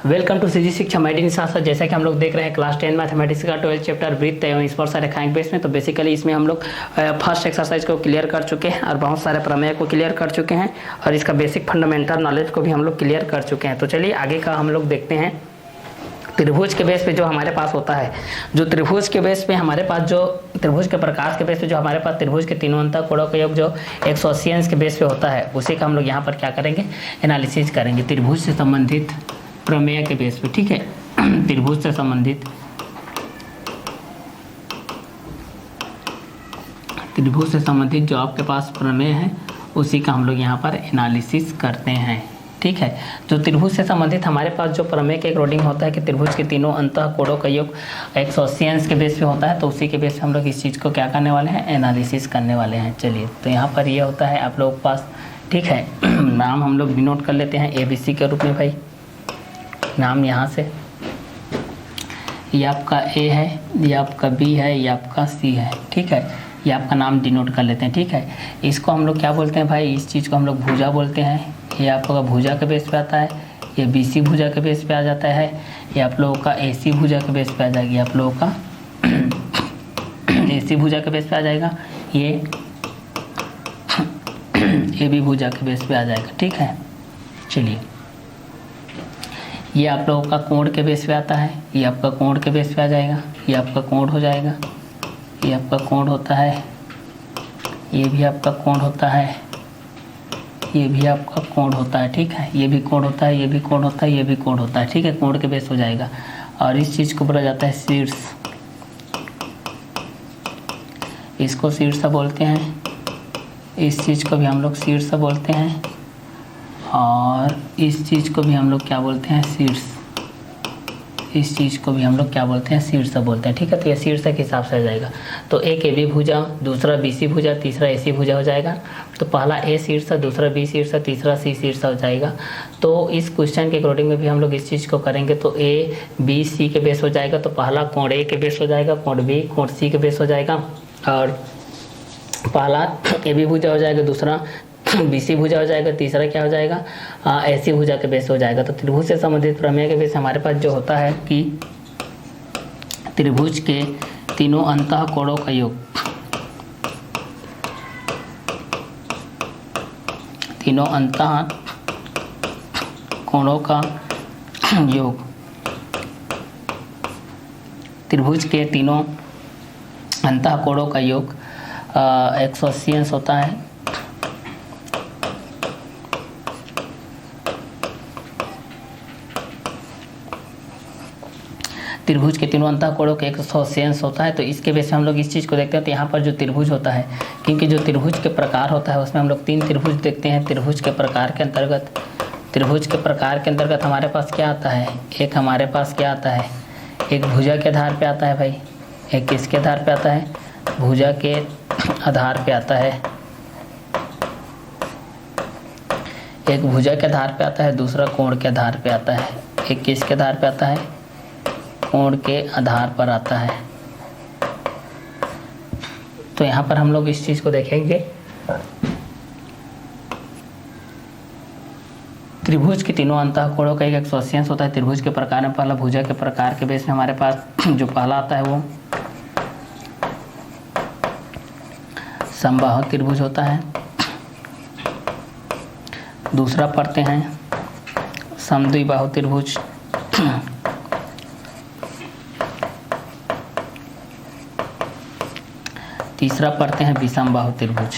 Welcome to CG शिक्षा Madden शास्त्र। जैसा कि हम लोग देख रहे हैं क्लास 10 मैथमेटिक्स का 12 चैप्टर वृत्त एवं स्पर्श रेखाएं बेस में। तो बेसिकली इसमें हम लोग फर्स्ट एक्सरसाइज को क्लियर कर चुके हैं और बहुत सारे प्रमेय को क्लियर कर चुके हैं और इसका बेसिक फंडामेंटल नॉलेज को भी हम लोग क्लियर कर चुके हैं। तो चलिए आगे का हम लोग देखते हैं। त्रिभुज के बेस पे जो हमारे पास होता है, जो त्रिभुज के बेस पे हमारे पास जो त्रिभुज के प्रकाश के बेस पे जो हमारे पास त्रिभुज के तीनों अंतः कोणों का योग जो 180 अंश के बेस पे होता है, उसी का हम लोग यहाँ पर क्या करेंगे, एनालिसिस करेंगे त्रिभुज से संबंधित प्रमेय के बेस पे। ठीक है, त्रिभुज से संबंधित जो आपके पास प्रमेय है उसी का हम लोग यहाँ पर एनालिसिस करते हैं। ठीक है, जो त्रिभुज से संबंधित हमारे पास जो प्रमेय के अकॉर्डिंग होता है कि त्रिभुज के तीनों अंतः कोणों का योग 180 अंश के बेस पे होता है, तो उसी के बेस पे हम लोग इस चीज़ को क्या करने वाले हैं, एनालिसिस करने वाले हैं। चलिए, तो यहाँ पर ये होता है आप लोगों के पास। ठीक है, नाम हम लोग डिनोट कर लेते हैं ABC के रूप में। भाई नाम यहाँ से, ये आपका A है, ये आपका B है, ये आपका C है। ठीक है, ये आपका नाम डिनोट कर लेते हैं। ठीक है, इसको हम लोग क्या बोलते हैं भाई, इस चीज़ को हम लोग भुजा बोलते हैं। ये आप लोगों का भुजा के बेस पे आता है, ये BC भुजा के बेस पे आ जाता है, ये आप लोगों का AC भुजा के बेस पे आ जाएगी, आप लोगों का AC भुजा के बेस पे आ जाएगा, ये AB भुजा के बेस पे आ जाएगा। ठीक है, चलिए, ये आप लोगों का कोण के बेस पे आता है, ये आपका कोण के बेस पे आ जाएगा, ये आपका कोण हो जाएगा, ये आपका कोण होता है, ये भी आपका कोण होता है, ये भी आपका कोण होता है। ठीक है, ये भी कोण होता है, ये भी कोण होता है, ये भी कोण होता है। ठीक है, कोण के बेस हो जाएगा। और इस चीज़ को बोला जाता है शीर्ष, इसको शीर्ष बोलते हैं, इस चीज़ को भी हम लोग शीर्ष बोलते हैं, और इस चीज़ को भी हम लोग क्या बोलते हैं, शीर्ष। इस चीज़ को भी हम लोग क्या बोलते हैं, शीर्ष बोलते हैं। ठीक है, तो ये शीर्ष के हिसाब से आ जाएगा। तो एक AB भुजा, दूसरा BC भुजा, तीसरा AC भुजा हो जाएगा। तो पहला A शीर्ष, दूसरा B शीर्ष, तीसरा C शीर्ष हो जाएगा। तो इस क्वेश्चन के अकॉर्डिंग में भी हम लोग इस चीज़ को करेंगे। तो ABC के बेस हो जाएगा, तो पहला कोण A के बेस हो जाएगा, कोण B कोण C के बेस हो जाएगा, और पहला AB भुजा हो जाएगा, दूसरा BC भुजा हो जाएगा, तीसरा क्या हो जाएगा, AC भुजा के बेस हो जाएगा। तो त्रिभुज से संबंधित प्रमेय के बेस हमारे पास जो होता है कि त्रिभुज के तीनों अंतः कोणों का योग, तीनों अंतः कोणों का योग, त्रिभुज के तीनों अंतः कोणों का योग 180 अंश होता है। त्रिभुज के तीनों अंतः कोणों के 180 अंश होता है। तो इसके बेस से हम लोग इस चीज़ को देखते हैं। तो यहाँ पर जो त्रिभुज होता है, क्योंकि जो त्रिभुज के प्रकार होता है उसमें हम लोग 3 त्रिभुज देखते हैं। त्रिभुज के प्रकार के अंतर्गत हमारे पास क्या आता है, एक हमारे पास क्या आता है, एक भुजा के आधार पे आता है भाई, एक किसके आधार पे आता है, भुजा के आधार पे आता है, एक भुजा के आधार पे आता है, दूसरा कोण के आधार पे आता है, एक किसके आधार पे आता है, कोण के आधार पर आता है। तो यहाँ पर हम लोग इस चीज़ को देखेंगे, त्रिभुज के तीनों अंतः कोणों का एक 180 अंश होता है। त्रिभुज के प्रकार में पहला भुजा के प्रकार के बेस में हमारे पास जो पहला आता है वो समबाहु त्रिभुज होता है, दूसरा पढ़ते हैं समद्विबाहु त्रिभुज, तीसरा पढ़ते हैं विषमबाहु त्रिभुज,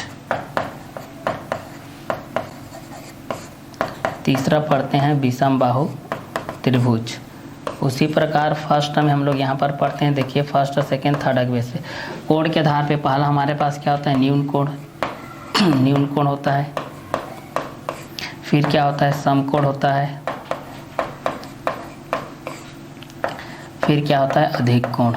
तीसरा पढ़ते हैं विषमबाहु त्रिभुज। उसी प्रकार फर्स्ट में हम लोग यहाँ पर पढ़ते हैं, देखिए फर्स्ट और सेकेंड थर्ड के बेस पे कोण के आधार पे पहला हमारे पास क्या होता है, न्यून कोण, न्यून कोण होता है। फिर क्या होता है, समकोण होता है। फिर क्या होता है, अधिक कोण।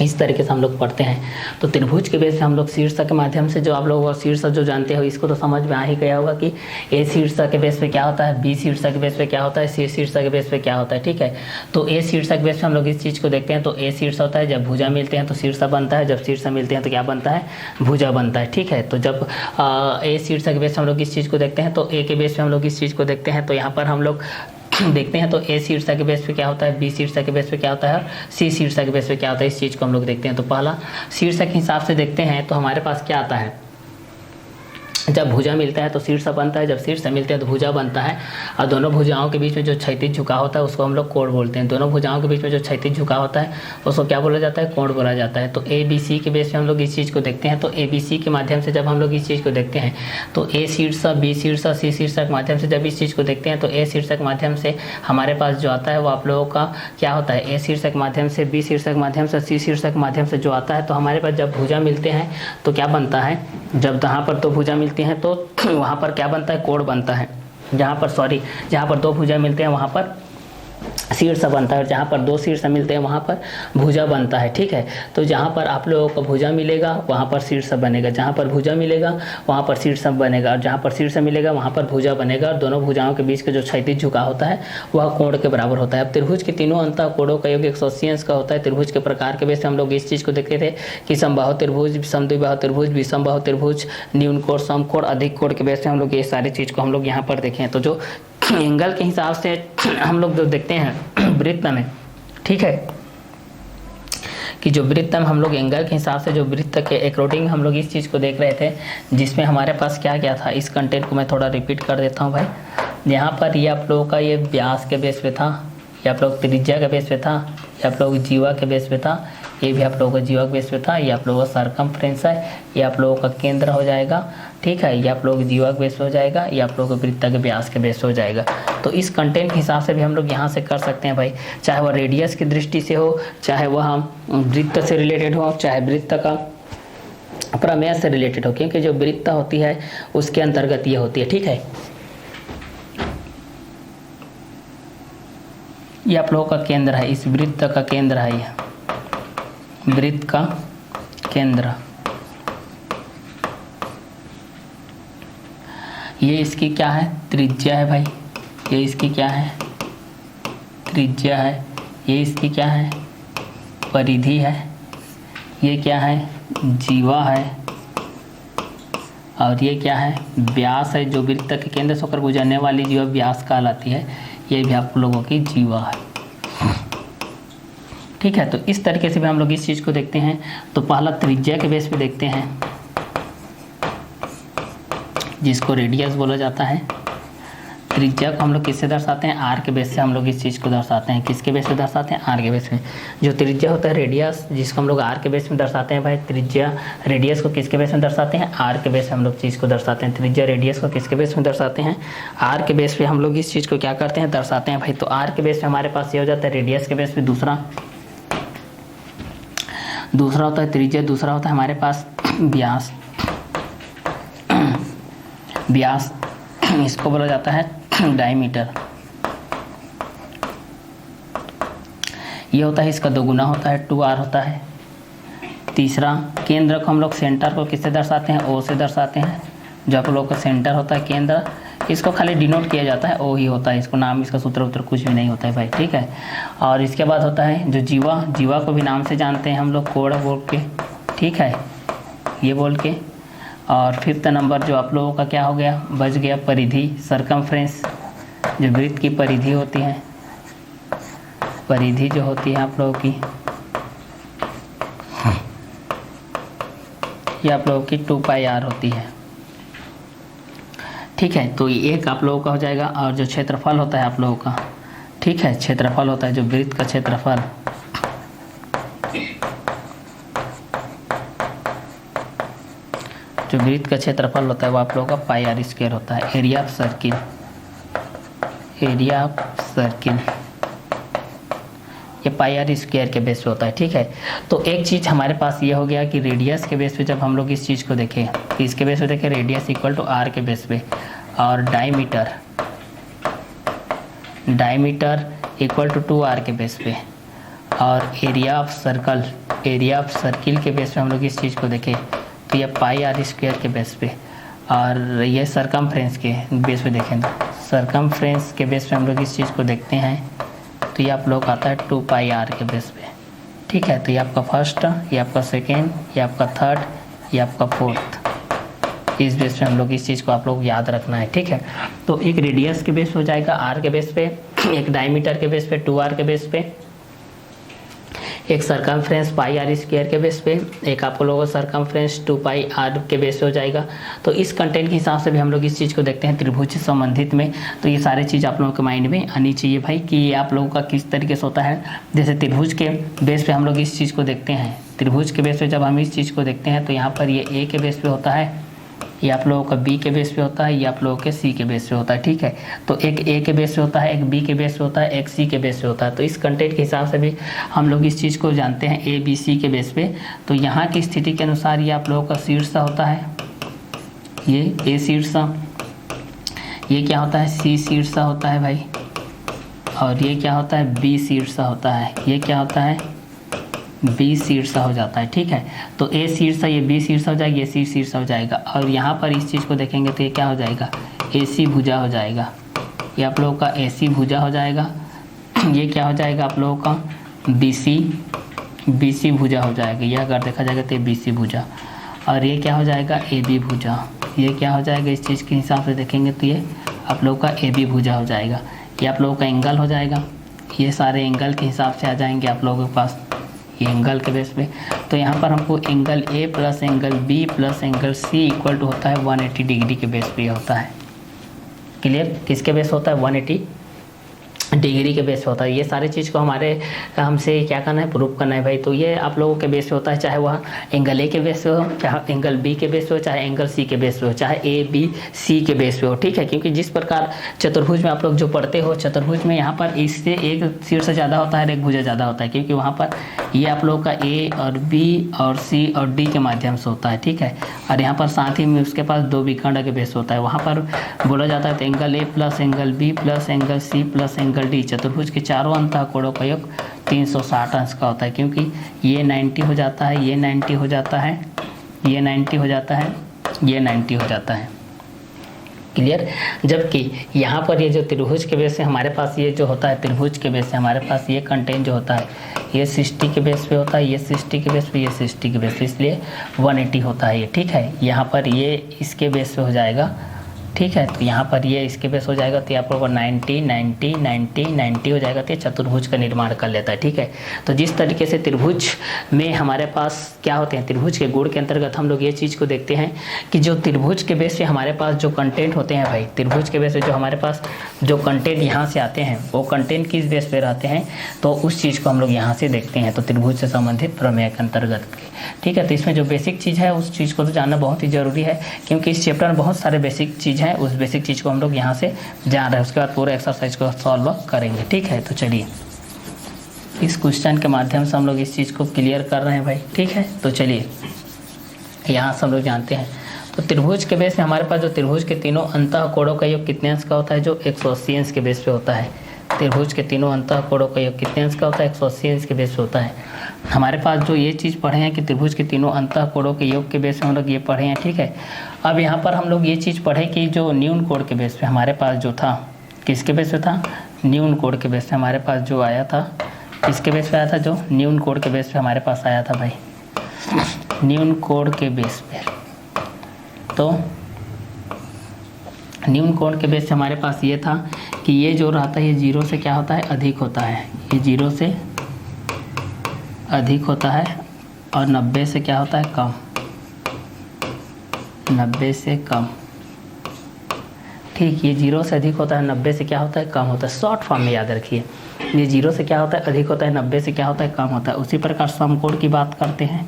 इस तरीके से हम लोग पढ़ते हैं। तो त्रिभुज के बेस पे हम लोग शीर्षक के माध्यम से, जो आप लोग शीर्षक जो जानते हो इसको तो समझ में आ ही गया होगा कि ए शीर्षक के बेस पे क्या होता है, बी शीर्षक के बेस पे क्या होता है, सी शीर्षक के बेस पे क्या होता है। ठीक है, तो ए शीर्षक बेस पे हम लोग इस चीज़ को देखते हैं। तो ए शीर्षक होता है जब भुजा मिलते हैं तो शीर्षक बनता है, जब शीर्षक मिलते हैं तो क्या बनता है, भुजा बनता है। ठीक है, तो जब ए शीर्षक के बेस पे हम लोग इस चीज़ को देखते हैं, तो ए के बेस पे हम लोग इस चीज़ को देखते हैं। तो यहाँ पर हम लोग देखते हैं तो ए शीर्षक के बेस पे क्या होता है, बी शीर्षक के बेस पे क्या होता है, सी शीर्षक के बेस पे क्या होता है, इस चीज़ को हम लोग देखते हैं। तो पहला शीर्षक के हिसाब से देखते हैं तो हमारे पास क्या आता है, जब भुजा मिलता है तो शीर्ष बनता है, जब शीर्ष मिलते हैं तो भुजा बनता है। और दोनों भुजाओं के बीच में जो क्षैतिज झुकाव होता है उसको हम लोग कोण बोलते हैं। दोनों भुजाओं के बीच में जो क्षैतिज झुकाव होता है उसको क्या बोला जाता है, कोण बोला जाता है। तो ए बी सी के बेस पे हम लोग इस चीज़ को देखते हैं। तो ए बी सी के माध्यम से जब हम लोग इस चीज़ को देखते हैं तो ए शीर्ष, बी शीर्ष, सी शीर्ष के माध्यम से जब इस चीज़ को देखते हैं तो ए शीर्षक माध्यम से हमारे पास जो आता है वो आप लोगों का क्या होता है, ए शीर्षक माध्यम से, बी शीर्षक माध्यम से, सी शीर्षक माध्यम से जो आता है। तो हमारे पास जब भुजा मिलते हैं तो क्या बनता है, जब यहाँ पर दो भुजा मिलती हैं तो वहाँ पर क्या बनता है, कोण बनता है। जहाँ पर दो भुजा मिलते हैं वहाँ पर शीर्ष बनता है, और जहाँ पर दो शीर्ष मिलते हैं वहाँ पर भुजा बनता है। ठीक है, तो जहाँ पर आप लोगों को भुजा मिलेगा वहाँ पर शीर्ष बनेगा, जहाँ पर भुजा मिलेगा वहाँ पर शीर्ष बनेगा, और जहाँ पर शीर्ष मिलेगा वहाँ पर भुजा बनेगा, और दोनों भुजाओं के बीच का जो क्षैतिज झुकाव होता है वह कोण के बराबर होता है। अब त्रिभुज के तीनों अंतः कोणों का योग 180 अंश का होता है। त्रिभुज के प्रकार के बेस से हम लोग इस चीज़ को देखते थे कि समबाहु त्रिभुज, समद्विबाहु त्रिभुज, विषमबाहु त्रिभुज, न्यून कोण, समकोण, अधिक कोण के बेस से हम लोग ये सारी चीज़ को हम लोग यहाँ पर देखें। तो जो एंगल के हिसाब से हम लोग जो देखते हैं वृत्त में, ठीक है, कि जो वृत्त में हम लोग एंगल के हिसाब से जो वृत्त के अकॉर्डिंग हम लोग इस चीज़ को देख रहे थे, जिसमें हमारे पास क्या क्या था। इस कंटेंट को मैं थोड़ा रिपीट कर देता हूँ भाई। यहाँ पर ये आप लोगों का ये व्यास के बेस पे था, ये आप लोग त्रिज्या के बेस पे था, ये आप लोग जीवा के बेस पे था, ये भी आप लोगों का जीवा के बेस पे था, ये आप लोगों का सरकमफ्रेंस है, ये आप लोगों का केंद्र हो जाएगा। ठीक है, ये आप लोग जीवा के बेस पे हो जाएगा, ये आप लोगों को वृत्त के व्यास के बेस पे हो जाएगा। तो इस कंटेंट के हिसाब से भी हम लोग यहाँ से कर सकते हैं भाई, चाहे वह रेडियस की दृष्टि से हो, चाहे वह वृत्त से रिलेटेड हो, चाहे वृत्त का प्रमेय से रिलेटेड हो, क्योंकि जो वृत्त होती है उसके अंतर्गत ये होती है। ठीक है, ये आप लोगों का केंद्र है, इस वृत्त का केंद्र है, ये वृत्त का केंद्र, ये इसकी क्या है, त्रिज्या है भाई, ये इसकी क्या है, त्रिज्या है, ये इसकी क्या है, परिधि है, ये क्या है, जीवा है, और ये क्या है, व्यास है। जो वृत्त के केंद्र से होकर गुजरने वाली जीवा व्यास कहलाती है, ये भी आप लोगों की जीवा है। ठीक है, तो इस तरीके से भी हम लोग इस चीज़ को देखते हैं। तो पहला त्रिज्या के बेस पे देखते हैं, जिसको रेडियस बोला जाता है। त्रिज्या को हम लोग किससे दर्शाते हैं, आर के बेस से हम लोग इस चीज़ को दर्शाते हैं। किसके बेस पे दर्शाते हैं, आर के बेस पे। जो त्रिज्या होता है रेडियस, जिसको हम लोग आर के बेस में दर्शाते हैं भाई, त्रिज्या रेडियस को किसके बेस में दर्शाते हैं, आर के बेस पे हम लोग चीज़ को दर्शाते हैं। त्रिज्या रेडियस को किसके बेस में दर्शाते हैं, आर के बेस पे हम लोग इस चीज़ को क्या करते हैं, दर्शाते हैं भाई। तो आर के बेस पे हमारे पास ये हो जाता है रेडियस के बेस पे दूसरा होता है त्रिज्या, दूसरा होता है हमारे पास व्यास। व्यास इसको बोला जाता है डायमीटर। ये होता है, इसका दोगुना होता है, 2r होता है। तीसरा, केंद्र को हम लोग सेंटर को किससे दर्शाते हैं, ओ से दर्शाते हैं। जो आप लोगों का सेंटर होता है केंद्र, इसको खाली डिनोट किया जाता है, ओ ही होता है, इसको नाम, इसका सूत्र उत्तर कुछ भी नहीं होता है भाई। ठीक है, और इसके बाद होता है जो जीवा, जीवा को भी नाम से जानते हैं हम लोग, कोण बोल के। ठीक है, ये बोल के। और फिफ्थ नंबर जो आप लोगों का क्या हो गया, बच गया परिधि, सरकमफ्रेंस। जो वृत्त की परिधि होती है, परिधि जो होती है आप लोगों की, ये आप लोगों की 2πr होती है। ठीक है, तो ये एक आप लोगों का हो जाएगा। और जो क्षेत्रफल होता है आप लोगों का, ठीक है, क्षेत्रफल होता है जो वृत्त का क्षेत्रफल, जो वृत्त का क्षेत्रफल होता है वो आप लोगों का πr² होता है। Area of circle, area of circle ये πr² के बेस पे होता है। ठीक है, तो एक चीज़ हमारे पास ये हो गया कि रेडियस के बेस पे जब हम लोग इस चीज़ को देखें, इसके बेस पे देखें, रेडियस इक्वल टू आर के बेस पे, और diameter, diameter equal to 2r के बेस पे, और एरिया ऑफ सर्किल के बेस पे हम लोग इस चीज़ को देखें तो ये पाई आर स्क्वायर के बेस पे, और ये सरकमफ्रेंस के बेस पे देखें तो सरकमफ्रेंस के बेस पे हम लोग इस चीज़ को देखते हैं तो ये आप लोग आता है 2 पाई आर के बेस पे। ठीक है, तो ये आपका फर्स्ट, ये आपका सेकेंड, ये आपका थर्ड, ये आपका फोर्थ। इस बेस पे हम लोग इस चीज़ को आप लोग याद रखना है। ठीक है, तो एक रेडियस के बेस पे हो जाएगा आर के बेस पे, एक डायमीटर के बेस पे 2r के बेस पे, एक सरकमफ्रेंस पाई आर स्क्वायर के बेस पे, एक आप लोगों का सरकमफ्रेंस 2 पाई आर के बेस पे हो जाएगा। तो इस कंटेंट के हिसाब से भी हम लोग इस चीज़ को देखते हैं त्रिभुज से संबंधित में। तो ये सारी चीज़ आप लोगों के माइंड में आनी चाहिए भाई कि ये आप लोगों का किस तरीके से होता है। जैसे त्रिभुज के बेस पे हम लोग इस चीज़ को देखते हैं, त्रिभुज के बेस पे जब हम इस चीज़ को देखते हैं तो यहाँ पर ये ए के बेस पे होता है, ये आप लोगों का बी के बेस पे होता है, ये आप लोगों के सी के बेस पे होता है। ठीक है, तो एक ए के बेस पे होता है, एक बी के बेस पे होता है, एक सी के बेस पे होता है। तो इस कंटेंट के हिसाब से भी हम लोग इस चीज़ को जानते हैं ए बी सी के बेस पे। तो यहाँ की स्थिति के अनुसार ये आप लोगों का शीर्ष होता है, ये ए शीर्ष, ये क्या होता है सी शीर्ष होता है भाई, और ये क्या होता है बी शीर्ष होता है, ये क्या होता है बी शीर्ष हो जाता है। ठीक है, तो ए शीर्ष, ये बी शीर्ष हो जाएगा, ये सी शीर्ष हो जाएगा, और यहाँ पर इस चीज़ को देखेंगे तो ये क्या हो जाएगा ए सी भुजा हो जाएगा, ये आप लोगों का ए सी भुजा हो जाएगा, ये क्या हो जाएगा आप लोगों का बी सी भुजा हो जाएगा, ये अगर देखा जाएगा तो ये बी सी भुजा, और ये क्या हो जाएगा ए बी भुजा, ये क्या हो जाएगा इस चीज़ के हिसाब से देखेंगे तो ये आप लोगों का ए बी भुजा हो जाएगा, ये आप लोगों का एंगल हो जाएगा। ये सारे एंगल के हिसाब से आ जाएंगे आप लोगों के पास ये एंगल के बेस पे। तो यहाँ पर हमको angle A plus angle B plus angle C equal to होता है 180 डिग्री के बेस पे होता है। क्लियर, किसके बेस होता है 180 डिग्री के बेस पे होता है। ये सारी चीज़ को हमसे क्या करना है प्रूफ करना है भाई। तो ये आप लोगों के बेस पे होता है, चाहे वह एंगल ए के बेस पे हो, चाहे एंगल बी के बेस पे हो, चाहे एंगल सी के बेस पे हो, चाहे ए बी सी के बेस पे हो। ठीक है, क्योंकि जिस प्रकार चतुर्भुज में आप लोग जो पढ़ते हो, चतुर्भुज में यहाँ पर इससे एक शीर्ष ज़्यादा होता है और एक भुजा ज़्यादा होता है, क्योंकि वहाँ पर ये आप लोगों का ए और बी और सी और डी के माध्यम से होता है। ठीक है, और यहाँ पर साथ ही में उसके पास 2 विकर्ण के बेस होता है। वहाँ पर बोला जाता है तो angle A plus angle B plus angle C plus angle D, चतुर्भुज के चारों अंतः कोणों का योग 360 अंश का होता है, क्योंकि ये 90 हो जाता है, ये 90 हो जाता है, ये 90 हो जाता है, ये 90 हो जाता है। क्लियर, जबकि यहाँ पर ये जो त्रिभुज के बेस से हमारे पास ये जो होता है, त्रिभुज के बेस से हमारे पास ये कंटेंट जो होता है ये 60 के बेस पे होता है, ये 60 के बेस पे, ये 60 के बेस पे, इसलिए 180 होता है ये। ठीक है, यहाँ पर ये इसके बेस पे हो जाएगा। ठीक है, तो यहाँ पर ये इसके बेस हो जाएगा, तो यहाँ पर 90 90 90 90 हो जाएगा, तो ये चतुर्भुज का निर्माण कर लेता है। ठीक है, तो जिस तरीके से त्रिभुज में हमारे पास क्या होते हैं, त्रिभुज के गुण के अंतर्गत हम लोग ये चीज़ को देखते हैं कि जो त्रिभुज के बेस से हमारे पास जो कंटेंट होते हैं भाई, त्रिभुज के बेस से जो हमारे पास जो कंटेंट यहाँ से आते हैं वो कंटेंट किस बेस पे रहते हैं, तो उस चीज़ को हम लोग यहाँ से देखते हैं। तो त्रिभुज से संबंधित प्रमेय के अंतर्गत। ठीक है, तो इसमें जो बेसिक चीज़ है उस चीज़ को तो जानना बहुत ही ज़रूरी है, क्योंकि इस चैप्टर में बहुत सारे बेसिक चीज़ है, उस बेसिक चीज़ को हम लोग यहाँ से जान रहे हैं। उसके बाद पूरे एक्सरसाइज को सॉल्व करेंगे। ठीक है, तो चलिए इस क्वेश्चन के माध्यम से हम लोग इस चीज़ को क्लियर कर रहे हैं भाई। ठीक है, तो चलिए यहाँ से हम लोग जानते हैं। तो त्रिभुज के बेस में हमारे पास जो त्रिभुज के तीनों अंतः कोणों का योग कितने अंश का होता है, जो 180 अंश के बेस पे होता है। त्रिभुज के तीनों अंतः कोणों का योग कितने अंश का होता है, 180 अंश के बेस पे होता है। हमारे पास जो ये चीज़ पढ़े हैं कि त्रिभुज के तीनों अंतः कोणों के योग के बेस पे हम लोग ये पढ़े हैं। ठीक है, अब यहाँ पर हम लोग ये चीज़ पढ़े कि जो न्यून कोण के बेस पे हमारे पास जो था, किसके बेस पे था, न्यून कोण के बेस पे हमारे पास जो आया था, किसके बेस पे आया था, जो न्यून कोण के बेस पे हमारे पास आया था भाई, न्यून कोण के बेस पे। तो न्यून कोण के बेस से हमारे पास ये था कि ये जो रहता है ये 0 से क्या होता है, अधिक होता है, ये 0 से अधिक होता है, और 90 से क्या होता है, कम, 90 से कम। ठीक, ये 0 से अधिक होता है, 90 से क्या होता है, कम होता है। शॉर्ट फॉर्म में याद रखिए, ये 0 से क्या होता है, अधिक होता है, 90 से क्या होता है, कम होता है। उसी प्रकार समकोण की बात करते हैं।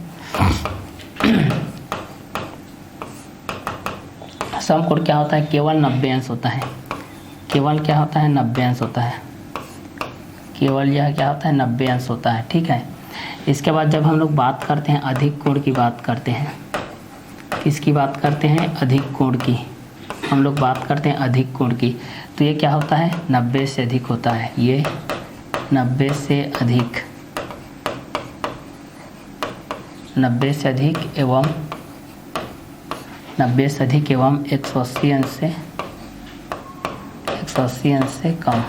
समकोण क्या होता है, केवल 90 अंश होता है, केवल क्या होता है, 90 अंश होता है, केवल यह क्या होता है, 90 अंश होता है। ठीक है, इसके बाद जब हम लोग बात करते हैं अधिक कोण की बात करते हैं, किसकी बात करते हैं, अधिक कोण की, हम लोग बात करते हैं अधिक कोण की, तो ये क्या होता है, 90 से अधिक होता है, ये 90 से अधिक 90 से अधिक एवं 90 से अधिक एवं 180 अंश से 180 अंश से कम,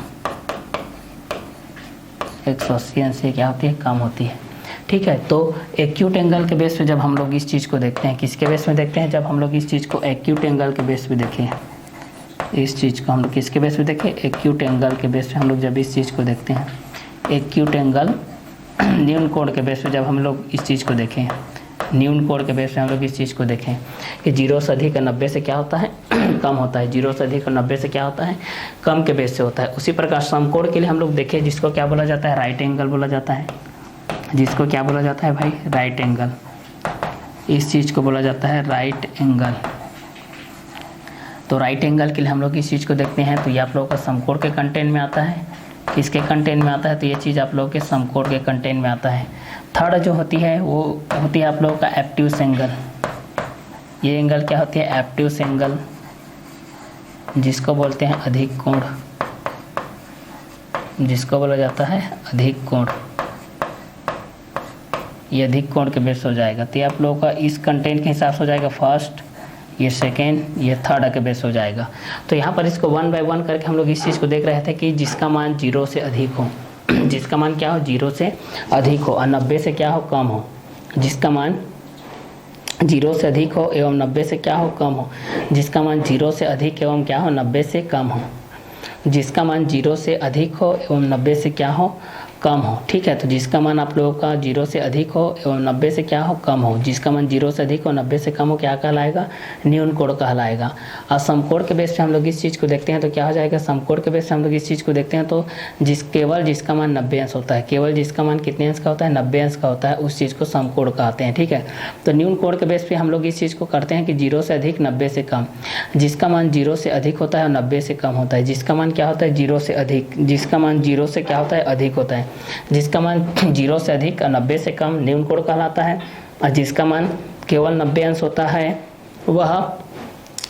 180 अंश से क्या होती है, कम होती है। ठीक है, तो एक्यूट एंगल के बेस पे जब हम लोग इस चीज़ को देखते हैं, किसके बेस में देखते हैं, जब हम लोग इस चीज़ को एक्यूट एंगल के बेस पे देखें, इस चीज़ को हम लोग किसके बेस पे देखें, एक्यूट एंगल के बेस पे हम लोग जब इस चीज़ को देखते हैं, एक्यूट एंगल न्यून कोण के बेस पे जब हम लोग इस चीज़ को देखें, न्यून कोण के बेस पे हम लोग इस चीज़ को देखें कि 0 से अधिक 90 से क्या होता है, कम होता है, 0 से अधिक 90 से क्या होता है, कम के बेस से होता है। उसी प्रकार समकोण के लिए हम लोग देखें, जिसको क्या बोला जाता है, राइट एंगल बोला जाता है, जिसको क्या बोला जाता है भाई, राइट एंगल, इस चीज़ को बोला जाता है राइट एंगल। तो राइट एंगल के लिए हम लोग इस चीज़ को देखते हैं, तो ये आप लोगों का समकोण के कंटेंट में आता है, किसके कंटेंट में आता है, तो ये चीज़ आप लोगों के समकोण के कंटेंट में आता है। थर्ड जो होती है वो होती है आप लोगों का एब्ट्यूस एंगल। ये एंगल क्या होती है, एब्ट्यूस एंगल, जिसको बोलते हैं अधिक कोण, जिसको बोला जाता है अधिक कोण। ये अधिक कोण के बेस हो जाएगा, तो ये आप लोगों का इस कंटेंट के हिसाब से हो जाएगा, फर्स्ट, ये सेकेंड, ये थर्ड के बेस हो जाएगा। तो यहाँ पर इसको 1 बाय 1 करके हम लोग इस चीज़ को देख रहे थे कि जिसका मान 0 से अधिक हो, जिसका मान क्या हो, 0 से अधिक हो और 90 से क्या हो, कम हो, जिसका मान 0 से अधिक हो एवं 90 से क्या हो, कम हो, जिसका मान 0 से अधिक एवं क्या हो, 90 से कम हो, जिसका मान 0 से अधिक हो एवं 90 से क्या हो, कम हो। ठीक है, तो जिसका मान आप लोगों का 0 से अधिक हो एवं 90 से क्या हो, कम हो, जिसका मान 0 से अधिक हो 90 से कम हो, क्या कहलाएगा, न्यून कोण कहलाएगा। और समकोण के बेस पे हम लोग इस चीज़ को देखते हैं तो क्या हो जाएगा, समकोण के बेस पे हम लोग इस चीज़ को देखते हैं तो केवल जिसका मान 90 अंश होता है, केवल जिसका मान कितने अंश का होता है, 90 अंश का होता है, उस चीज़ को समकोण कहते हैं। ठीक है, तो न्यून कोण के बेस पे हम लोग इस चीज़ को करते हैं कि 0 से अधिक 90 से कम, जिसका मान 0 से अधिक होता है और 90 से कम होता है, जिसका मान क्या होता है, 0 से अधिक, जिसका मान 0 से क्या होता है, अधिक होता है, जिसका मान 0 से अधिक और 90 से कम न्यून कोण कहलाता है, और जिसका मान केवल 90 अंश होता है वह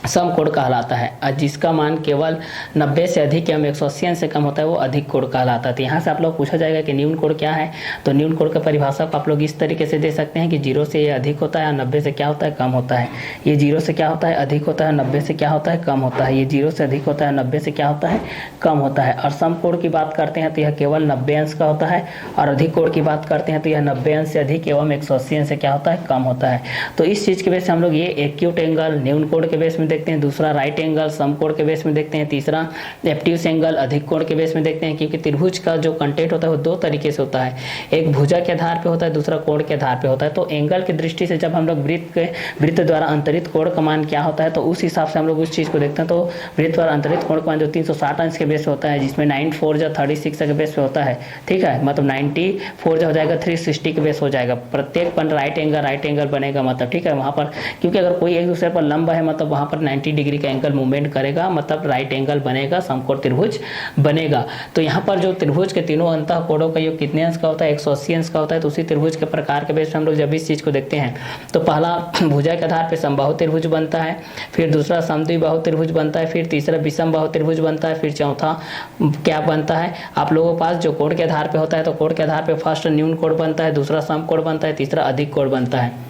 समकोण कहलाता है, और जिसका मान केवल 90 से अधिक एवं 180 अंश से कम होता है वो अधिक कोण कहलाता है। तो यहाँ से आप लोग पूछा जाएगा कि न्यून कोण क्या है, तो न्यून कोण का परिभाषा को आप लोग इस तरीके से दे सकते हैं कि 0 से ये अधिक होता है और 90 से क्या होता है, कम होता है। ये 0 से क्या होता है, अधिक होता है, 90 से क्या होता है, कम होता है। ये 0 से अधिक होता है, 90 से क्या होता है, कम होता है। और समकोण की बात करते हैं तो यह केवल 90 अंश का होता है, और अधिक कोण की बात करते हैं तो यह 90 अंश से अधिक एवं 180 अंश से क्या होता है, कम होता है। तो इस चीज़ के बेस से हम लोग ये एक्यूट एंगल न्यून कोण के बेस में देखते हैं, दूसरा राइट एंगल समकोण के बेस में देखते हैं, तीसरा एब्ट्यूस एंगल अधिक कोण के बेस में देखते हैं। क्योंकि त्रिभुज का जो कंटेंट होता है वो दो तरीके से होता है, एक भुजा के आधार पे होता है, दूसरा कोण के आधार पे होता है। तो एंगल की दृष्टि से जब हम लोग वृत्त द्वारा अंतरित कोण का मान क्या होता है तो उस हिसाब से हम लोग उस चीज़ को देखते हैं। तो वृत्त द्वारा अंतरित कोण का मान जो 360 अंश के बेस पे होता है, जिसमें 9 जो 36 के बेस पे होता है। ठीक है, मतलब 94 जो हो जाएगा 360 के बेस हो जाएगा। प्रत्येक पर राइट एंगल बनेगा, मतलब ठीक है वहाँ पर, क्योंकि अगर कोई एक दूसरे पर लंब है मतलब वहाँ पर 90 डिग्री का एंगल मूवमेंट करेगा, मतलब राइट एंगल बनेगा, समकोण त्रिभुज बनेगा। तो यहाँ पर जो त्रिभुज के तीनों अंतः कोणों का योग कितने अंश का होता है, 180 अंश का होता है। तो उसी त्रिभुज के प्रकार के बेस पर हम लोग जब इस चीज़ को देखते हैं तो पहला भुजा के आधार पर समबाहु त्रिभुज बनता है, फिर दूसरा समद्विबाहु त्रिभुज बनता है, फिर तीसरा विषम बाहु त्रिभुज बनता है, फिर चौथा क्या बनता है आप लोगों के पास जो कोण के आधार पे होता है, तो कोण के आधार पे फर्स्ट न्यून कोण बनता है, दूसरा समकोण बनता है, तीसरा अधिक कोण बनता है।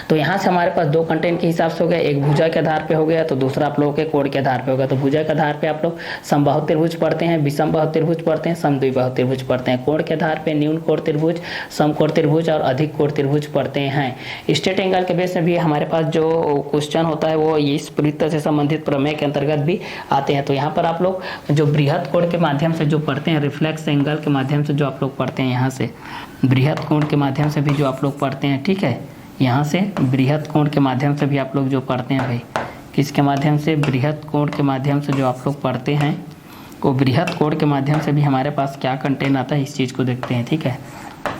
तो यहाँ से हमारे पास दो कंटेंट के हिसाब से हो गया, एक भुजा के आधार पे हो गया तो दूसरा आप लोगों के कोण के आधार पे होगा। तो भुजा के आधार पे आप लोग समबाहु त्रिभुज पढ़ते हैं, विषम बाहु त्रिभुज पढ़ते हैं, समद्विबाहु त्रिभुज पढ़ते हैं। कोण के आधार पे न्यून कोण त्रिभुज, समकोण त्रिभुज और अधिक कोण त्रिभुज पढ़ते हैं। स्ट्रेट एंगल के बेस में भी हमारे पास जो क्वेश्चन होता है वो इस वृत्त से संबंधित प्रमेय के अंतर्गत भी आते हैं। तो यहाँ पर आप लोग जो बृहद कोण के माध्यम से जो पढ़ते हैं, रिफ्लेक्स एंगल के माध्यम से जो आप लोग पढ़ते हैं, यहाँ से बृहद कोण के माध्यम से भी जो आप लोग पढ़ते हैं, ठीक है, यहाँ से बृहद कोण के माध्यम से भी आप लोग जो पढ़ते हैं भाई, किसके माध्यम से, बृहद कोण के माध्यम से जो आप लोग पढ़ते हैं वो बृहद कोण के माध्यम से भी हमारे पास क्या कंटेंट आता है इस चीज़ को देखते हैं। ठीक है,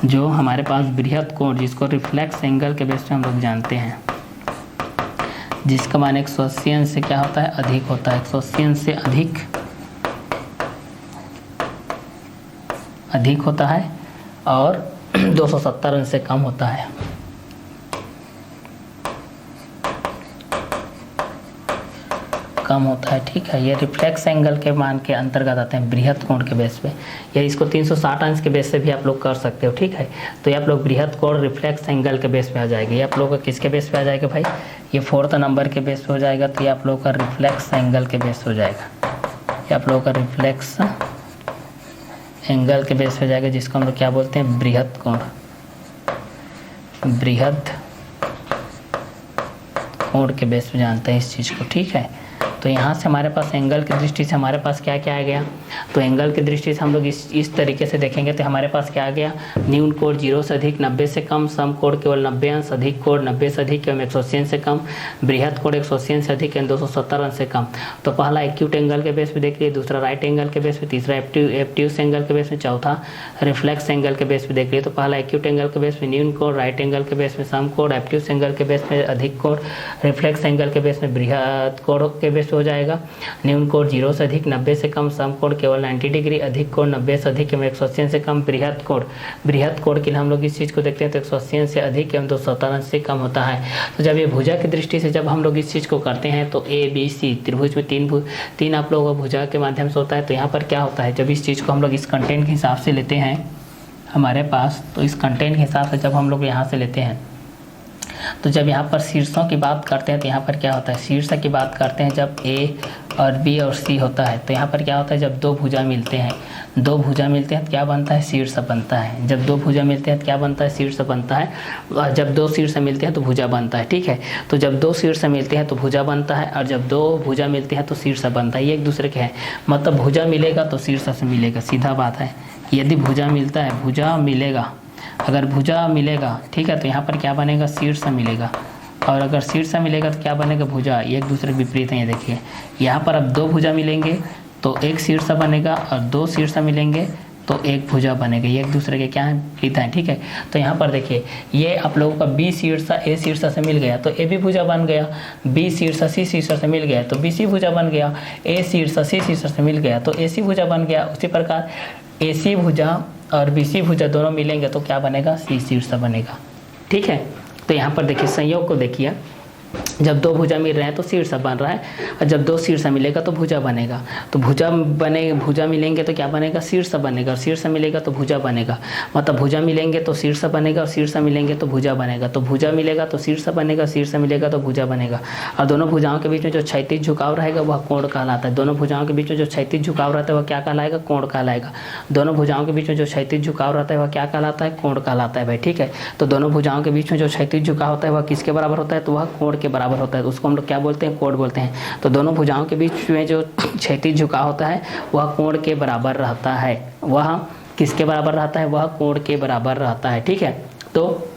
जो हमारे पास बृहद कोण जिसको रिफ्लेक्स एंगल के बेस पे हम लोग जानते हैं, जिसका मान 180 अंश से क्या होता है, अधिक होता है, 180 अंश से अधिक होता है और 270 अंश से कम होता है। कम होता है, ठीक है। ये रिफ्लेक्स एंगल के मान के अंतर्गत आते हैं, बृहद कोण के बेस पे, या इसको 360 अंश के बेस से भी आप लोग कर सकते हो, ठीक है। तो ये आप लोग बृहद कोण रिफ्लेक्स एंगल के बेस पे आ जाएगा। ये आप लोगों का किसके बेस पे आ जाएगा भाई, ये 4th नंबर के बेस पे हो जाएगा। तो ये आप लोगों का रिफ्लेक्स एंगल के बेस हो जाएगा, ये आप लोगों का रिफ्लेक्स एंगल के बेस पे हो जाएगा, जिसको हम लोग क्या बोलते हैं, बृहद कोण, बृहद कोण के बेस पे जानते हैं इस चीज़ को, ठीक है। तो यहाँ से हमारे पास एंगल की दृष्टि से हमारे पास क्या क्या आ गया, तो एंगल की दृष्टि से हम लोग इस तरीके से देखेंगे तो हमारे पास क्या आ गया, न्यून कोण 0 से अधिक 90 से कम, सम कोण केवल 90 अंश, अधिक कोण 90 से अधिक एवं 180 अंश से कम, बृहद कोण 180 अंश से अधिक एवं 270 अंश से कम। तो पहला एक्यूट एंगल के बेस पे देख लिए, दूसरा राइट एंगल के बेस पे, तीसरा एब्ट्यूस एंगल के बेस पे, चौथा रिफ्लेक्स एंगल के बेस पे देख लिए। तो पहला एक्यूट एंगल के बेस पे न्यून कोण, राइट एंगल के बेस पे सम कोण, एब्ट्यूस एंगल के बेस पे अधिक कोण, रिफ्लेक्स एंगल के बेस में बृहद कोण के बेस पे हो जाएगा। न्यून कोण 0 से अधिक 90 से कम, सम कोण केवल 90 डिग्री, अधिक कोण 90 से अधिक एवं 180 से कम, बृहद कोण के लिए हम लोग इस चीज़ को देखते हैं तो 180 से अधिक एवं 270 से कम होता है। तो जब ये भुजा की दृष्टि से जब हम लोग इस चीज़ को करते हैं तो ए बी सी त्रिभुज में तीन आप लोगों का भुजा के माध्यम से होता है। तो यहाँ पर क्या होता है, जब इस चीज़ को हम लोग इस कंटेंट के हिसाब से लेते हैं हमारे पास, तो इस कंटेंट के हिसाब से जब हम लोग यहाँ से लेते हैं तो जब यहाँ पर शीर्षों की बात करते हैं तो यहाँ पर क्या होता है, शीर्ष की बात करते हैं जब ए और बी और सी होता है तो यहाँ पर क्या होता है, जब दो भुजा मिलते हैं, दो भुजा मिलते हैं तो क्या बनता है, शीर्ष बनता है। जब दो भुजा मिलते हैं तो क्या बनता है, शीर्ष बनता है। और जब दो शीर्ष मिलते हैं तो भुजा बनता है, ठीक है। तो जब दो शीर्ष मिलते हैं तो भुजा बनता है, और जब दो भुजा मिलते हैं तो शीर्ष बनता है। ये एक दूसरे के हैं, मतलब भुजा मिलेगा तो शीर्ष से मिलेगा, सीधा बात है। यदि भुजा मिलता है, भुजा मिलेगा, अगर भुजा मिलेगा, ठीक है, तो यहाँ पर क्या बनेगा, शीर्ष मिलेगा, और अगर शीर्ष मिलेगा तो क्या बनेगा, भुजा। ये एक दूसरे विपरीत है, ये देखिए यहाँ पर अब दो भुजा मिलेंगे तो एक शीर्ष बनेगा, और दो शीर्ष मिलेंगे तो एक भुजा बनेगा। ये एक दूसरे के क्या है, विपरीत हैं, ठीक है। तो यहाँ पर देखिए ये आप लोगों का बी शीर्ष ए शीर्ष से मिल गया तो ए बी भुजा बन गया, बी शीर्ष सी शीर्ष से मिल गया तो बी सी भुजा बन गया, ए शीर्ष सी शीर्ष से मिल गया तो ए सी भुजा बन गया। उसी प्रकार ए सी भुजा और बी सी भुजा दोनों मिलेंगे तो क्या बनेगा, सी शीर्ष बनेगा, ठीक है। तो यहाँ पर देखिए संयोग को देखिए, जब दो भुजा मिल रहे हैं तो शीर्ष बन रहा है, और जब दो शीर्ष मिलेगा तो भुजा बनेगा। तो भुजा मिलेंगे तो क्या बनेगा, शीर्ष बनेगा, और शीर्ष मिलेगा तो भुजा बनेगा। मतलब भुजा मिलेंगे तो शीर्ष बनेगा, और शीर्ष मिलेंगे तो भुजा बनेगा। तो भुजा मिलेगा तो शीर्ष बनेगा, शीर्ष मिलेगा तो भुजा बनेगा। और दोनों भुजाओं के बीच में जो क्षैतिज झुकाव रहेगा वह कोण कहलाता है। दोनों भुजाओं के बीच में जो क्षैतिज झुकाव रहता है वह क्या कहलाएगा, कोण कहलाएगा। दोनों भुजाओं के बीच में जो क्षैतिज झुकाव रहता है वह क्या कहलाता है, कोण कहलाता है भाई, ठीक है। तो दोनों भुजाओं के बीच में जो क्षैतिज झुकाव होता है वह किसके बराबर होता है, तो वह कोण के बराबर होता है। उसको हम लोग क्या बोलते हैं, कोण बोलते हैं। तो दोनों भुजाओं के बीच में जो क्षैतिज झुकाव होता है वह कोण के बराबर रहता है। वह किसके बराबर रहता है, वह कोण के बराबर रहता है, ठीक है। तो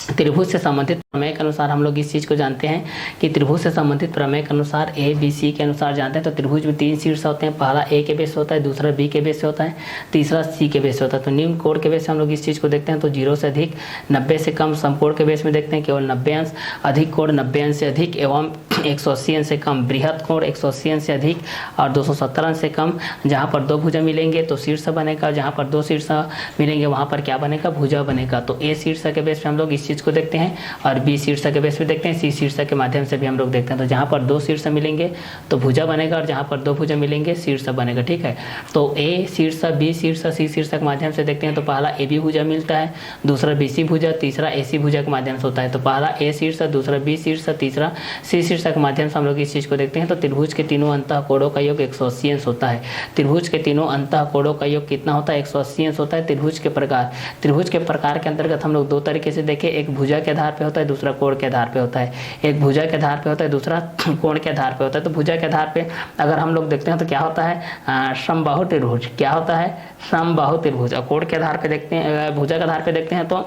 त्रिभुज से संबंधित प्रमेय के अनुसार हम लोग इस चीज़ को जानते हैं कि त्रिभुज से संबंधित प्रमेय के अनुसार ए बी सी के अनुसार जानते हैं। तो त्रिभुज में तीन शीर्ष होते हैं, पहला ए के बेस होता है, दूसरा बी के बेस होता है, तीसरा सी के बेस होता है। तो निम्न कोण के बेस से हम लोग इस चीज़ को देखते हैं तो 0 से अधिक 90 से कम, समकोण के बेस में देखते हैं केवल 90 अंश, अधिक कोण 90 अंश से अधिक एवं 180 अंश से कम, बृहद कोण 180 अंश से अधिक और 270 अंश से कम। जहाँ पर दो भुजा मिलेंगे तो शीर्ष बनेगा, जहाँ पर दो शीर्ष मिलेंगे वहाँ पर क्या बनेगा, भुजा बनेगा। तो ए शीर्ष के बेस पे हम लोग इस चीज़ को देखते हैं, और बी शीर्ष के बेस पे देखते हैं, सी शीर्ष के माध्यम से भी हम लोग देखते हैं। तो जहाँ पर दो शीर्ष मिलेंगे तो भुजा बनेगा, और जहाँ पर दो भुजा मिलेंगे शीर्ष बनेगा, ठीक है। तो ए शीर्ष, बी शीर्ष, सी शीर्ष के माध्यम से देखते हैं तो पहला ए बी भुजा मिलता है, दूसरा बी सी भुजा, तीसरा ए सी भुजा के माध्यम से होता है। तो पहला ए शीर्ष, दूसरा बी शीर्ष, तीसरा सी शीर्ष के माध्यम से हम लोग इस चीज़ को देखते हैं। तो त्रिभुज के तीनों अंतः कोणों का योग 180 अंश होता है। त्रिभुज के तीनों अंतः कोणों का योग कितना होता है, 180 अंश होता है। त्रिभुज के प्रकार के अंतर्गत हम लोग दो तरीके से देखें, एक भुजा के आधार पे होता है, दूसरा कोण के आधार पे होता है। एक भुजा के आधार पे होता है, दूसरा कोण के आधार पे होता है। तो भुजा के आधार पे अगर हम लोग देखते हैं तो क्या होता है, समबाहु त्रिभुज, क्या होता है, समबाहु त्रिभुज। और कोण के आधार पे देखते हैं, भुजा के आधार पे देखते हैं तो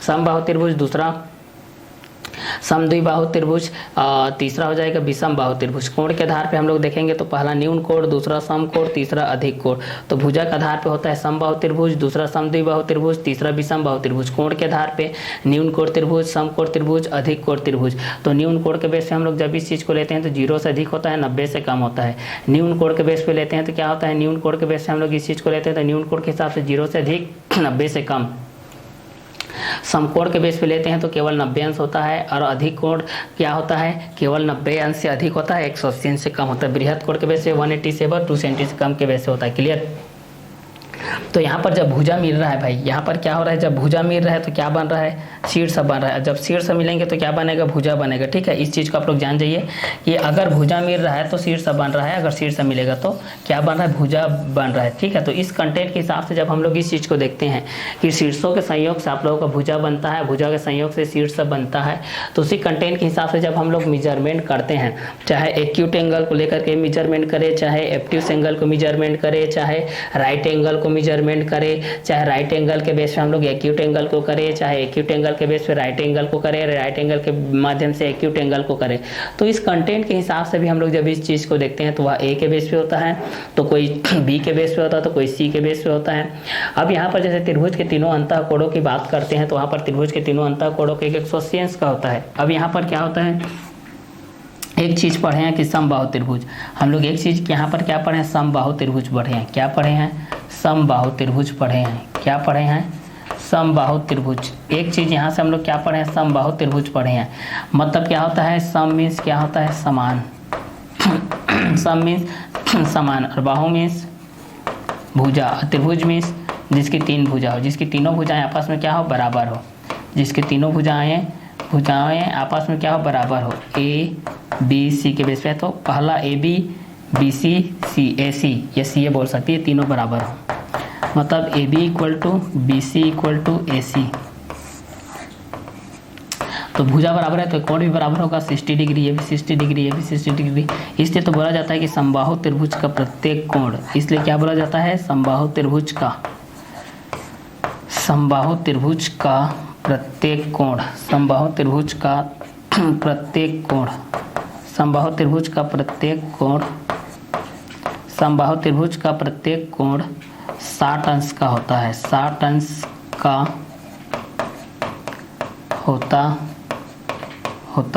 समबाहु त्रिभुज, दूसरा समद्विबाहु त्रिभुज, तीसरा हो जाएगा विषम बाहु त्रिभुज। कोण के आधार पे हम लोग देखेंगे तो पहला न्यून कोण, दूसरा सम कोण, तीसरा अधिक कोण। तो भुजा के आधार पे होता है समबाहु त्रिभुज, दूसरा समद्विबाहु त्रिभुज, तीसरा विषम बाहु त्रिभुज। कोण के आधार पे न्यून कोण त्रिभुज, सम कोण त्रिभुज, अधिक कोण त्रिभुज। तो न्यून कोण के बेस पे हम लोग जब इस चीज़ को लेते हैं तो 0 से अधिक होता है, 90 से कम होता है। न्यून कोण के बेस पे लेते हैं तो क्या होता है, न्यून कोण के बेस से हम लोग इस चीज़ को लेते हैं तो न्यून कोण के हिसाब से 0 से अधिक 90 से कम। समकोण के बेस पे लेते हैं तो केवल 90 अंश होता है, और अधिक कोण क्या होता है, केवल 90 अंश से अधिक होता है, 180 अंश से कम होता है। बृहद कोण के बेस पे 180 से 270 से कम के बेस पे होता है। क्लियर। तो यहाँ पर जब भुजा मिल रहा है भाई, यहाँ पर क्या हो रहा है, जब भुजा मिल रहा है तो क्या बन रहा है, शीर्ष बन रहा है। जब शीर्ष मिलेंगे तो क्या बनेगा, भुजा बनेगा। ठीक है, इस चीज़ को आप लोग जान जाइए कि अगर भुजा मिल रहा है तो शीर्ष बन रहा है, अगर शीर्ष मिलेगा तो क्या बन रहा है, भुजा बन रहा है। ठीक है, तो इस कंटेंट के हिसाब से जब हम लोग इस चीज़ को देखते हैं कि शीर्षों के संयोग से आप लोगों का भुजा बनता है, भुजा के संयोग से शीर्ष बनता है, तो उसी कंटेंट के हिसाब से जब हम लोग मेजरमेंट करते हैं, चाहे एक्यूट एंगल को लेकर के मेजरमेंट करें, चाहे एब्ट्यूस एंगल को मेजरमेंट करें, चाहे राइट एंगल को मेजरमेंट करें, चाहे राइट एंगल के बेस पे हम लोग एक्यूट एंगल को करें, चाहे एक्यूट एंगल के बेस पे राइट एंगल को करें, राइट एंगल के माध्यम से एक्यूट एंगल को करें, तो इस कंटेंट के हिसाब से भी हम लोग जब इस चीज़ को देखते हैं तो वह ए के बेस पे होता है, तो कोई बी के बेस पे होता है, तो कोई सी के बेस पे होता है। अब यहाँ पर जैसे त्रिभुज के तीनों अंतःकोणों की बात करते हैं तो वहाँ पर त्रिभुज के तीनों अंतःकोणों के 180 अंश का होता है। अब यहाँ पर क्या होता है, एक चीज़ पढ़े हैं कि समबाहु त्रिभुज, हम लोग एक चीज़ यहाँ पर क्या पढ़े हैं, समबाहु त्रिभुज पढ़े हैं। क्या पढ़े हैं, समबाहु त्रिभुज पढ़े हैं। क्या पढ़े हैं, समबाहु त्रिभुज। एक चीज़ यहाँ से हम लोग क्या पढ़े हैं, समबाहु त्रिभुज पढ़े हैं। मतलब क्या होता है, सम मीन्स क्या होता है, समान। सम मीन्स समान, और बाहु मीन्स भुजा, त्रिभुज मीन्स जिसकी तीन भुजा हो, जिसकी तीनों भुजाएं आपस में क्या हो, बराबर हो, जिसकी तीनों भुजाएं आपस में क्या हो, बराबर हो। ए बी सी के बेस पे, तो पहला ए बी, बी सी, सी ए सी, ये सी ए बोल सकती है, तीनों बराबर हो, मतलब A B equal to B C equal to A C. तो भुजा बराबर है तो कोण भी बराबर होगा, 60 डिग्री, ये भी 60 डिग्री, ये भी 60 डिग्री। इसलिए तो बोला जाता है कि समबाहु त्रिभुज का प्रत्येक कोण, इसलिए क्या बोला जाता है, समबाहु त्रिभुज का, समबाहु त्रिभुज का प्रत्येक कोण, समबाहु त्रिभुज का प्रत्येक कोण, समबाहु त्रिभुज का प्रत्येक कोण, समबाहु त्रिभुज का प्रत्येक कोण 60 अंश का होता है, 60 अंश का होता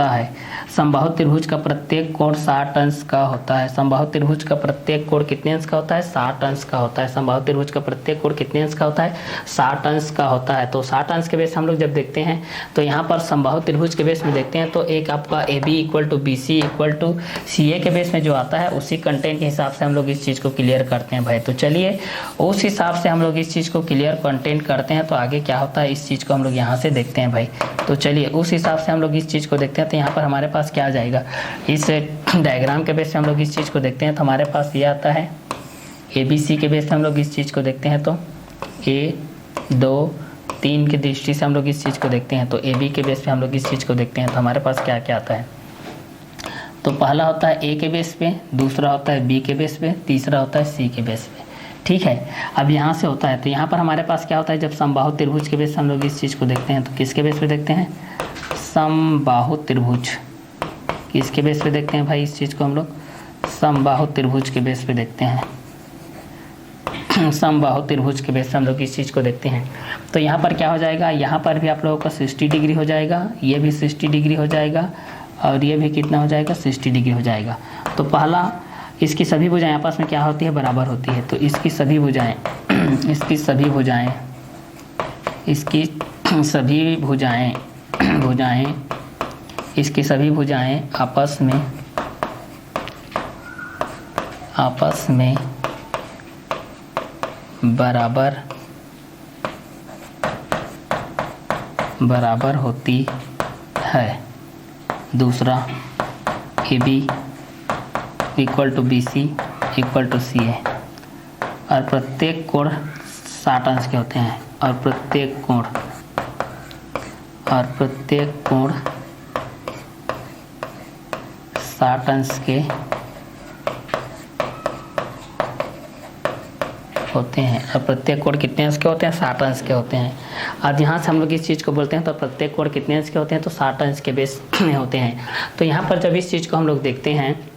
है। समबाहु त्रिभुज का प्रत्येक कोण 60 अंश का होता है। समबाहु त्रिभुज का प्रत्येक कोण कितने अंश का होता है, 60 अंश का होता है। समबाहु त्रिभुज का प्रत्येक कोण कितने अंश का होता है, 60 अंश का होता है। तो 60 अंश के बेस हम लोग जब देखते हैं तो यहाँ पर समबाहु त्रिभुज के बेस में देखते हैं तो एक आपका A B equal to B C equal to C A के बेस में जो आता है उसी कंटेंट के हिसाब से हम लोग इस चीज़ को क्लियर करते हैं भाई। तो चलिए उस हिसाब से हम लोग इस चीज़ को क्लियर कंटेंट करते हैं तो आगे क्या होता है इस चीज़ को हम लोग यहाँ से देखते हैं भाई। तो चलिए उस हिसाब से हम लोग इस चीज़ को देखते हैं तो यहाँ पर हमारे पास क्या आ जाएगा, इस डायग्राम के बेस पे हम लोग इस चीज़ को देखते हैं तो हमारे पास ये आता है ए बी सी के बेस पे हम लोग इस चीज़ को देखते हैं तो ए 2 3 की दृष्टि से हम लोग इस चीज़ को देखते हैं तो ए बी के बेस पे हम लोग इस चीज़ को देखते हैं तो हमारे पास क्या क्या आता है। तो पहला होता है ए के बेस पे, दूसरा होता है बी के बेस पे, तीसरा होता है सी के बेस पे। ठीक है, अब यहाँ से होता है तो यहाँ पर हमारे पास क्या होता है, जब समबाहु त्रिभुज के बेस पे हम लोग इस चीज़ को देखते हैं तो किसके बेस पे देखते हैं, समबाहु त्रिभुज। किसके बेस पे देखते हैं भाई इस चीज़ को हम लोग, समबाहु त्रिभुज के बेस पे देखते हैं। समबाहु त्रिभुज के बेस पे हम लोग इस चीज़ को देखते हैं तो यहाँ पर क्या हो जाएगा, यहाँ पर भी आप लोगों का 60 डिग्री हो जाएगा, ये भी 60 डिग्री हो जाएगा और ये भी कितना हो जाएगा, 60 डिग्री हो जाएगा। तो पहला इसकी सभी भुजाएं आपस में क्या होती है, बराबर होती है। तो इसकी सभी भुजाएं इसकी सभी भुजाएं इसकी सभी भुजाएं इसकी सभी भुजाएं आपस में बराबर होती है। दूसरा A B equal to B C equal to C A, और प्रत्येक कोण 60 अंश के होते हैं और प्रत्येक कोण 60 अंश के होते हैं और प्रत्येक कोण कितने अंश के होते हैं, 60 अंश के होते हैं। अब यहाँ से हम लोग इस चीज़ को बोलते हैं तो प्रत्येक कोण कितने अंश के होते हैं, तो 60 अंश के बेस में होते हैं। तो यहाँ पर जब इस चीज़ को हम लोग देखते हैं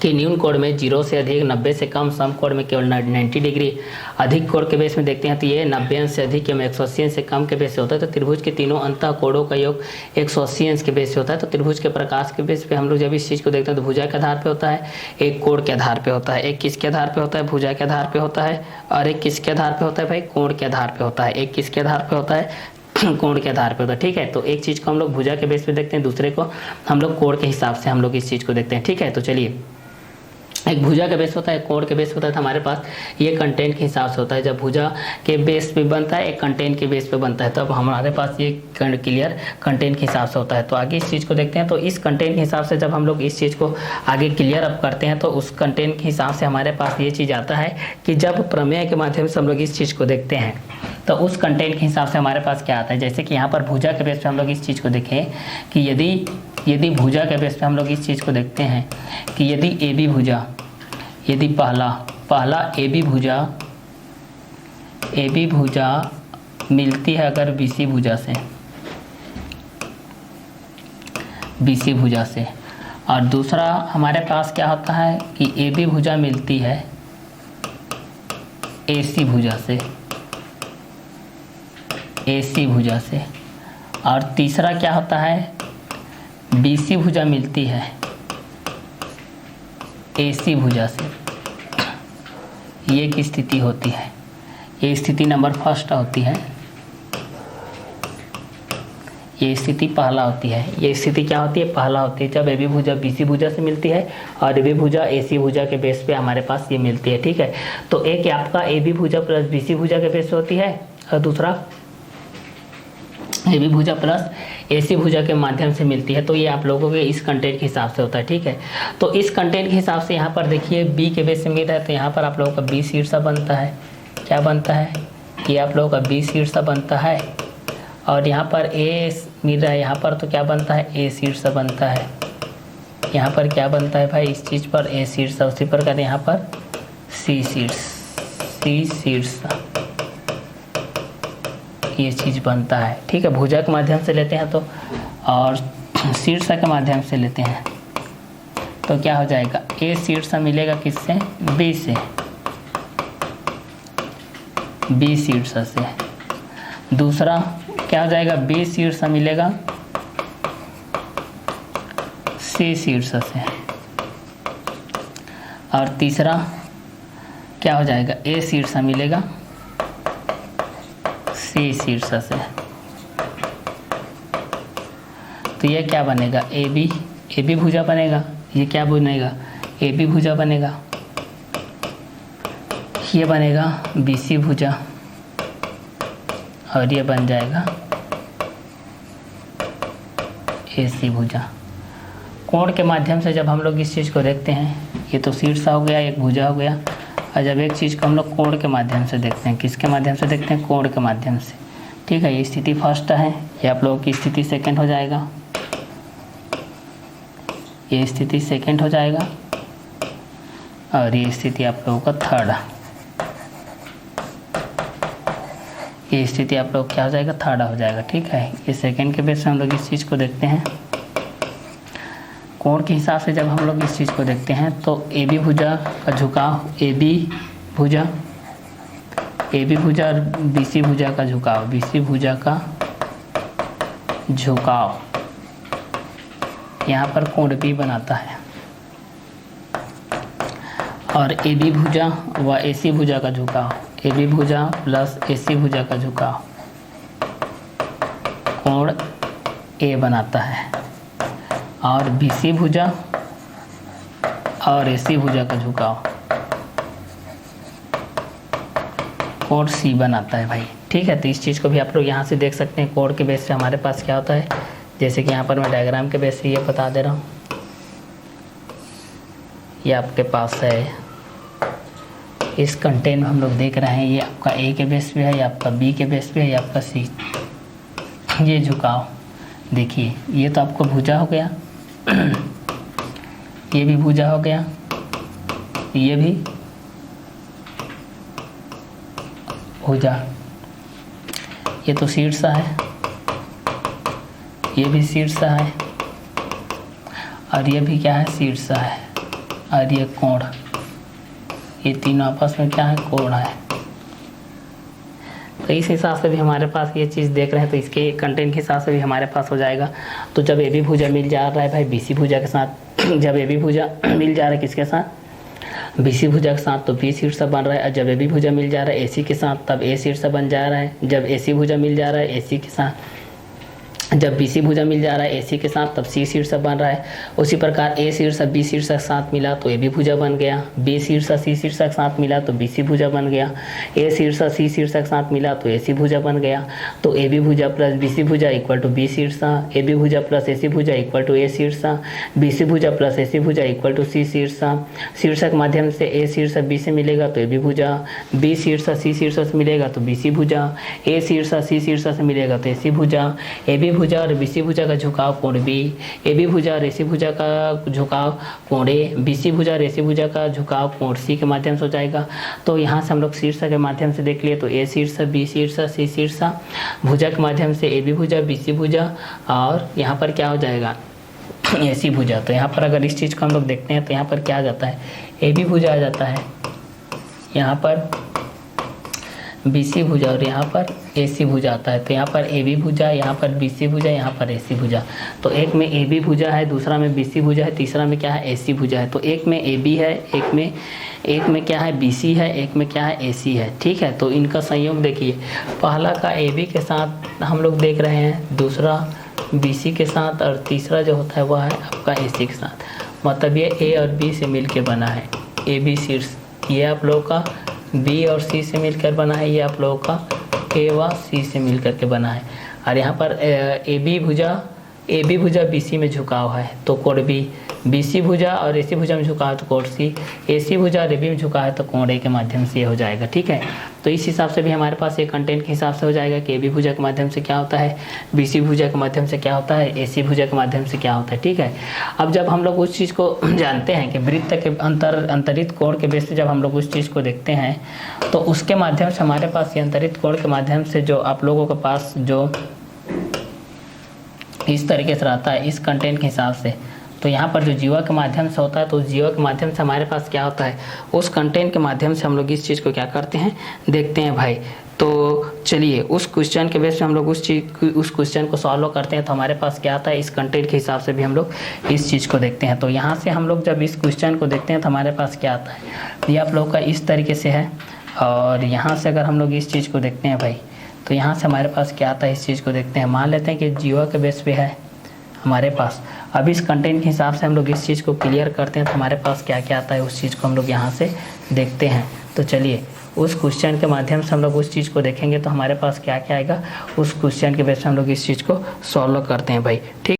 कि न्यून कोण में 0 से अधिक, 90 से कम, सम कोण में केवल 90 डिग्री, अधिक कोण के बेस में देखते हैं तो ये 90 अंश से अधिक एवं 180 अंश से कम के बेस से होता है। तो त्रिभुज के तीनों अंतः कोणों का योग 180 अंश के बेस से होता है। तो त्रिभुज के प्रकाश के बेस पे हम लोग जब इस चीज़ को देखते हैं तो भुजा के आधार पे होता है, एक कोण के आधार पे होता है, एक किसके आधार पे होता है, भुजा के आधार पे होता है, और एक किसके आधार पे होता है भाई, कोण के आधार पे होता है। एक किसके आधार पे होता है कोण के आधार पर होता है, ठीक है। तो एक चीज़ को हम लोग भुजा के बेस पे देखते हैं, दूसरे को हम लोग कोण के हिसाब से हम लोग इस चीज़ को देखते हैं, ठीक है। तो चलिए, एक भुजा का बेस होता है, कोण के बेस होता है, तो हमारे पास ये कंटेंट के हिसाब से होता है। जब भुजा के बेस पे बनता है, एक कंटेंट के बेस पे बनता है, तब हमारे पास ये क्लियर कंटेंट के हिसाब से होता है। तो आगे इस चीज़ को देखते हैं। तो इस कंटेंट के हिसाब से जब हम लोग इस चीज़ को आगे क्लियर अप करते हैं, तो उस कंटेंट के हिसाब से हमारे पास ये चीज़ आता है कि जब प्रमेय के माध्यम से हम लोग इस चीज़ को देखते हैं, तो उस कंटेंट के हिसाब से हमारे पास क्या आता है। जैसे कि यहाँ पर भुजा के बेस पे हम लोग इस चीज़ को देखें कि यदि भुजा के बेस पे हम लोग इस चीज़ को देखते हैं कि यदि ए बी भुजा, यदि पहला ए बी भुजा मिलती है अगर बी सी भुजा से, और दूसरा हमारे पास क्या होता है कि ए बी भुजा मिलती है ए सी भुजा से, और तीसरा क्या होता है, बी सी भुजा मिलती है ए सी भुजा से। ये एक स्थिति होती है, ये स्थिति नंबर फर्स्ट होती है, ये स्थिति पहला होती है। ये स्थिति क्या होती है, पहला होती है, जब ए बी भुजा बी सी भुजा से मिलती है और ए बी भुजा ए सी भुजा के बेस पे हमारे पास ये मिलती है, ठीक है। तो एक आपका ए बी भुजा प्लस बी सी भुजा के बेस पे होती है, और दूसरा ए बी भुजा प्लस ए सी भुजा के माध्यम से मिलती है। तो ये आप लोगों के इस कंटेंट के हिसाब से होता है, ठीक है। तो इस कंटेंट के हिसाब से यहाँ पर देखिए बी के बेस से मिल रहा है, तो यहाँ पर आप लोगों का बी शीर्षा बनता है। क्या बनता है, ये आप लोगों का बी शीर्षा बनता है, और यहाँ पर ए मिल रहा है, यहाँ पर तो क्या बनता है, ए शीर्षा बनता है। यहाँ पर क्या बनता है भाई, इस चीज़ पर ए शीर्षा, उसी प्रकार यहाँ पर सी शीर्षा, ये चीज़ बनता है, ठीक है। भुजा के माध्यम से लेते हैं तो, और शीर्षा के माध्यम से लेते हैं तो क्या हो जाएगा, ए शीर्षा मिलेगा किससे, बी से, बी शीर्षा से। दूसरा क्या हो जाएगा, बी शीर्षा मिलेगा सी शीर्षा से, और तीसरा क्या हो जाएगा, ए शीर्षा मिलेगा सी शीर्षा से। तो ये क्या बनेगा, ए बी भुजा बनेगा। ये क्या बनेगा, ए बी भुजा बनेगा। ये बनेगा बी सी भुजा, और ये बन जाएगा ए सी भुजा। कोण के माध्यम से जब हम लोग इस चीज़ को देखते हैं, ये तो शीर्षा हो गया, एक भुजा हो गया, और जब एक चीज़ को हम लोग कोण के माध्यम से देखते हैं, किसके माध्यम से देखते हैं, कोण के माध्यम से, ठीक है। ये स्थिति फर्स्ट है, ये आप लोगों की स्थिति सेकंड हो जाएगा, ये स्थिति सेकंड हो जाएगा, और ये स्थिति आप लोगों का थर्ड, ये स्थिति आप लोग क्या हो जाएगा, थर्ड हो जाएगा, ठीक है। ये सेकंड के बेस से हम लोग इस चीज़ को देखते हैं। कोण के हिसाब से जब हम लोग इस चीज़ को देखते हैं, तो ए बी भुजा का झुकाव, ए बी भुजा और बी सी भुजा का झुकाव, बी सी भुजा का झुकाव यहाँ पर कोण बी बनाता है, और ए बी भुजा व ए सी भुजा का झुकाव, ए बी भुजा प्लस ए सी भुजा का झुकाव कोण ए बनाता है, और बी सी भुजा और ए सी भुजा का झुकाव कोण सी बनाता है भाई, ठीक है। तो इस चीज़ को भी आप लोग यहाँ से देख सकते हैं, कोण के बेस से हमारे पास क्या होता है, जैसे कि यहाँ पर मैं डायग्राम के बेस से ये बता दे रहा हूँ। ये आपके पास है, इस कंटेंट में हम लोग देख रहे हैं, ये आपका ए के बेस पे है, ये आपका बी के बेस पे है, ये आपका सी। ये झुकाव देखिए, ये तो आपको भुजा हो गया, ये भी भुजा हो गया, ये भी भुजा, ये तो शीर्षा है, ये भी शीर्षा है, और ये भी क्या है, शीर्षा है, और ये कोण, ये तीनों आपस में क्या है, कोण है। तो इस हिसाब से भी हमारे पास ये चीज़ देख रहे हैं, तो इसके कंटेंट के हिसाब से भी हमारे पास हो जाएगा। तो जब ए बी भुजा मिल जा रहा है भाई बी सी भुजा के साथ, जब ए बी भुजा मिल जा रहा है किसके साथ, BC भुजा के साथ तो B शीर्षक बन रहा है। जब AB भुजा मिल जा रहा है AC के साथ तब A शीर्षक बन जा रहा है। जब AC भुजा मिल जा रहा है AC के साथ, जब BC भुजा मिल जा रहा है AC के साथ तब C शीर्षक बन रहा है। उसी प्रकार A शीर्षक B शीर्षक साथ मिला तो AB भुजा बन गया। B शीर्षक C शीर्षक साथ मिला तो BC भुजा बन गया। A शीर्षक C शीर्षक साथ मिला तो AC भुजा बन गया। तो AB भुजा प्लस BC भुजा इक्वल टू B शीर्षक, AB भुजा प्लस AC भुजा इक्वल टू A शीर्षक, BC भुजा प्लस AC भुजा इक्वल टू C शीर्षक। शीर्षक माध्यम से A शीर्षक B से मिलेगा तो AB भुजा, B शीर्षक C शीर्षक से मिलेगा तो BC भुजा, A शीर्षक C शीर्षक से मिलेगा तो AC भुजा। AB भुजा और BC भुजा का झुकाव कोण B, AB भुजा और AC भुजा का झुकाव कोण A, BC भुजा और AC भुजा का झुकाव कोण C के माध्यम से हो जाएगा। तो यहाँ से हम लोग शीर्षक के माध्यम से देख लिए तो A शीर्षक B शीर्षक C शीर्षक, भुजा के माध्यम से AB भुजा BC भुजा और यहाँ पर क्या हो जाएगा AC भुजा। तो यहाँ पर अगर इस चीज़ को हम लोग देखते हैं तो यहाँ पर क्या आ जाता है, AB भुजा आ जाता है, यहाँ पर BC भुजा और यहाँ पर AC भुजा आता है। तो यहाँ पर AB भुजा, यहाँ पर BC भुजा, यहाँ पर AC भुजा। तो एक में AB भुजा है, दूसरा में BC भुजा है, तीसरा में क्या है AC भुजा है। तो एक में AB है, एक में क्या है BC है, एक में क्या है AC है। ठीक है, तो इनका संयोग देखिए, पहला का AB के साथ हम लोग देख रहे हैं, दूसरा BC के साथ और तीसरा जो होता है वह है आपका AC के साथ। मतलब ये A और B से मिलकर बना है AB शीर्ष, ये आप लोगों का B और C से मिलकर बना है, ये आप लोगों का A व C से मिलकर के बना है। और यहाँ पर AB भुजा BC में झुकाव है तो कोण B, BC भुजा और AC भुजा में झुकाव है तो कोण C, AC भुजा और AB में झुकाव है तो कोण A के माध्यम से ये हो जाएगा। ठीक है, तो इस हिसाब से भी हमारे पास ये कंटेंट के हिसाब से हो जाएगा कि AB भुजा के माध्यम से क्या होता है, BC भुजा के माध्यम से क्या होता है, AC भुजा के माध्यम से क्या होता है। ठीक है, अब जब हम लोग उस चीज़ को जानते हैं कि वृत्त के अंतरित कोण के बेस पे जब हम लोग उस चीज़ को देखते हैं तो उसके माध्यम से हमारे पास ये अंतरित कोण के माध्यम से जो आप लोगों के पास जो इस तरीके से रहता है इस कंटेंट के हिसाब से, तो यहाँ पर जो जीवा के माध्यम से होता है तो उस जीवा के माध्यम से हमारे पास क्या होता है, उस कंटेंट के माध्यम से हम लोग इस चीज़ को क्या करते हैं, देखते हैं भाई। तो चलिए उस क्वेश्चन के बेस पे हम लोग उस क्वेश्चन को सॉल्व करते हैं तो हमारे पास क्या आता है, इस कंटेंट के हिसाब से भी हम लोग इस चीज़ को देखते हैं। तो यहाँ से हम लोग जब इस क्वेश्चन को देखते हैं तो हमारे पास क्या आता है, ये आप लोग का इस तरीके से है। और यहाँ से अगर हम लोग इस चीज़ को देखते हैं भाई तो यहाँ से हमारे पास क्या आता है, इस चीज़ को देखते हैं। मान लेते हैं कि जीवा के बेस पे है हमारे पास। अब इस कंटेंट के हिसाब से हम लोग इस चीज़ को क्लियर करते हैं तो हमारे पास क्या क्या आता है उस चीज़ को हम लोग यहाँ से देखते हैं। तो चलिए उस क्वेश्चन के माध्यम से हम लोग उस चीज़ को देखेंगे तो हमारे पास क्या क्या आएगा, उस क्वेश्चन के बेस पे हम लोग इस चीज़ को सॉल्व करते हैं भाई। ठीक।